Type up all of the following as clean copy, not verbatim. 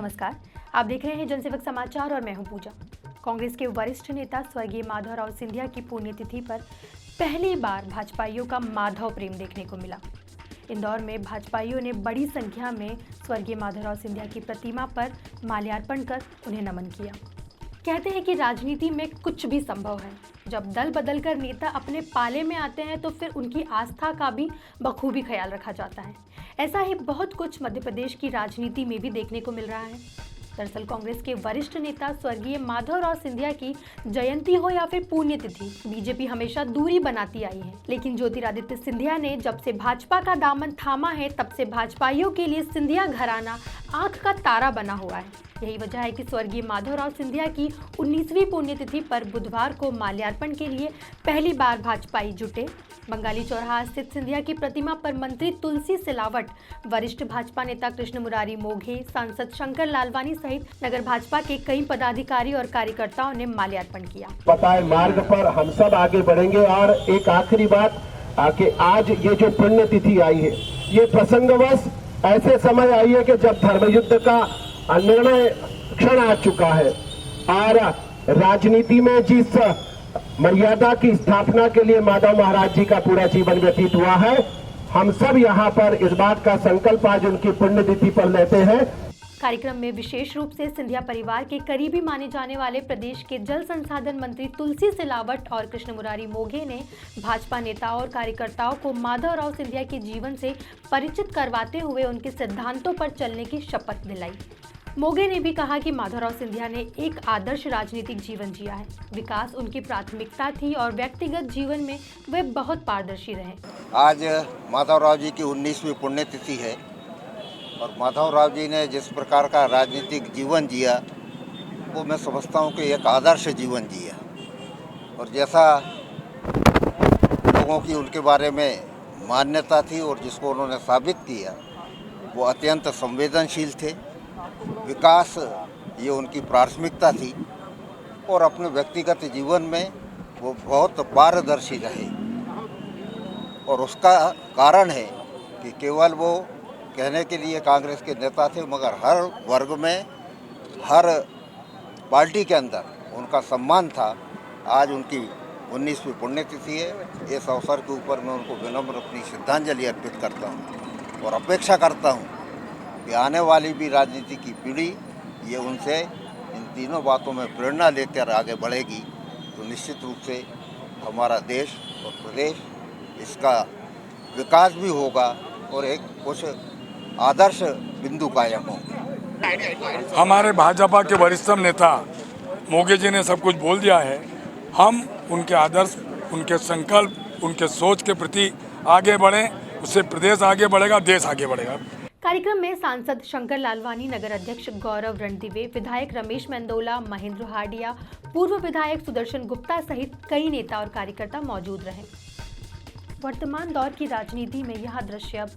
नमस्कार, आप देख रहे हैं जनसेवक समाचार और मैं हूं पूजा। कांग्रेस के वरिष्ठ नेता स्वर्गीय माधवराव सिंधिया की पुण्यतिथि पर पहली बार भाजपाइयों का माधव प्रेम देखने को मिला। इंदौर में भाजपाइयों ने बड़ी संख्या में स्वर्गीय माधवराव सिंधिया की प्रतिमा पर माल्यार्पण कर उन्हें नमन किया। कहते हैं कि राजनीति में कुछ भी संभव है। जब दल बदलकर नेता अपने पाले में आते हैं तो फिर उनकी आस्था का भी बखूबी ख्याल रखा जाता है। ऐसा ही बहुत कुछ मध्य प्रदेश की राजनीति में भी देखने को मिल रहा है। दरअसल कांग्रेस के वरिष्ठ नेता स्वर्गीय माधवराव सिंधिया की जयंती हो या फिर पुण्यतिथि, बीजेपी हमेशा दूरी बनाती आई है। लेकिन ज्योतिरादित्य सिंधिया ने जब से भाजपा का दामन थामा है, तब से भाजपाइयों के लिए सिंधिया घराना आंख का तारा बना हुआ है। यही वजह है कि स्वर्गीय माधवराव सिंधिया की 19वीं पुण्यतिथि पर बुधवार को माल्यार्पण के लिए पहली बार भाजपाई जुटे। बंगाली चौराहा स्थित सिंधिया की प्रतिमा पर मंत्री तुलसी सिलावट, वरिष्ठ भाजपा नेता कृष्ण मुरारी मोघे, सांसद शंकर लालवानी सहित नगर भाजपा के कई पदाधिकारी और कार्यकर्ताओं ने माल्यार्पण किया। बताए मार्ग पर हम सब आगे बढ़ेंगे। और एक आखिरी बात, आके आज ये जो पुण्यतिथि आई है, ये प्रसंगवश ऐसे समय आई है कि जब धर्मयुद्ध का निर्णय क्षण आ चुका है और राजनीति में जिस मर्यादा की स्थापना के लिए माधव महाराज जी का पूरा जीवन व्यतीत हुआ है, हम सब यहाँ पर इस बात का संकल्प आज उनकी पुण्यतिथि पर लेते हैं। कार्यक्रम में विशेष रूप से सिंधिया परिवार के करीबी माने जाने वाले प्रदेश के जल संसाधन मंत्री तुलसी सिलावट और कृष्ण मुरारी मोघे ने भाजपा नेताओं और कार्यकर्ताओं को माधवराव सिंधिया के जीवन से परिचित करवाते हुए उनके सिद्धांतों पर चलने की शपथ दिलाई। मोघे ने भी कहा कि माधवराव सिंधिया ने एक आदर्श राजनीतिक जीवन जिया है। विकास उनकी प्राथमिकता थी और व्यक्तिगत जीवन में वे बहुत पारदर्शी रहे। आज माधवराव जी की 19वीं पुण्यतिथि है और माधवराव जी ने जिस प्रकार का राजनीतिक जीवन जिया, वो मैं समझता हूँ कि एक आदर्श जीवन जिया। और जैसा लोगों की उनके बारे में मान्यता थी और जिसको उन्होंने साबित किया, वो अत्यंत संवेदनशील थे। विकास ये उनकी प्राथमिकता थी और अपने व्यक्तिगत जीवन में वो बहुत पारदर्शी रहे। और उसका कारण है कि केवल वो कहने के लिए कांग्रेस के नेता थे, मगर हर वर्ग में, हर पार्टी के अंदर उनका सम्मान था। आज उनकी 19वीं पुण्यतिथि है। इस अवसर के ऊपर मैं उनको विनम्र अपनी श्रद्धांजलि अर्पित करता हूँ और अपेक्षा करता हूँ कि आने वाली भी राजनीति की पीढ़ी ये उनसे इन तीनों बातों में प्रेरणा लेकर आगे बढ़ेगी, तो निश्चित रूप से हमारा देश और प्रदेश, इसका विकास भी होगा और एक कुछ आदर्श बिंदु कायम होगा। हमारे भाजपा के वरिष्ठ नेता मोघे जी ने सब कुछ बोल दिया है। हम उनके आदर्श, उनके संकल्प, उनके सोच के प्रति आगे बढ़ें, उससे प्रदेश आगे बढ़ेगा, देश आगे बढ़ेगा। कार्यक्रम में सांसद शंकर लालवानी, नगर अध्यक्ष गौरव रणदिवे, विधायक रमेश मेंदोला, महेंद्र हाडिया, पूर्व विधायक सुदर्शन गुप्ता सहित कई नेता और कार्यकर्ता मौजूद रहे। वर्तमान दौर की राजनीति में यह दृश्य अब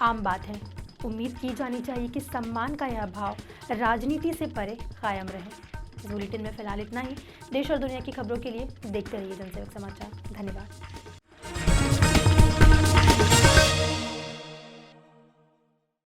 आम बात है। उम्मीद की जानी चाहिए कि सम्मान का यह भाव राजनीति से परे कायम रहे। इस बुलेटिन में फिलहाल इतना ही। देश और दुनिया की खबरों के लिए देखते रहिए जनसेवक समाचार। धन्यवाद।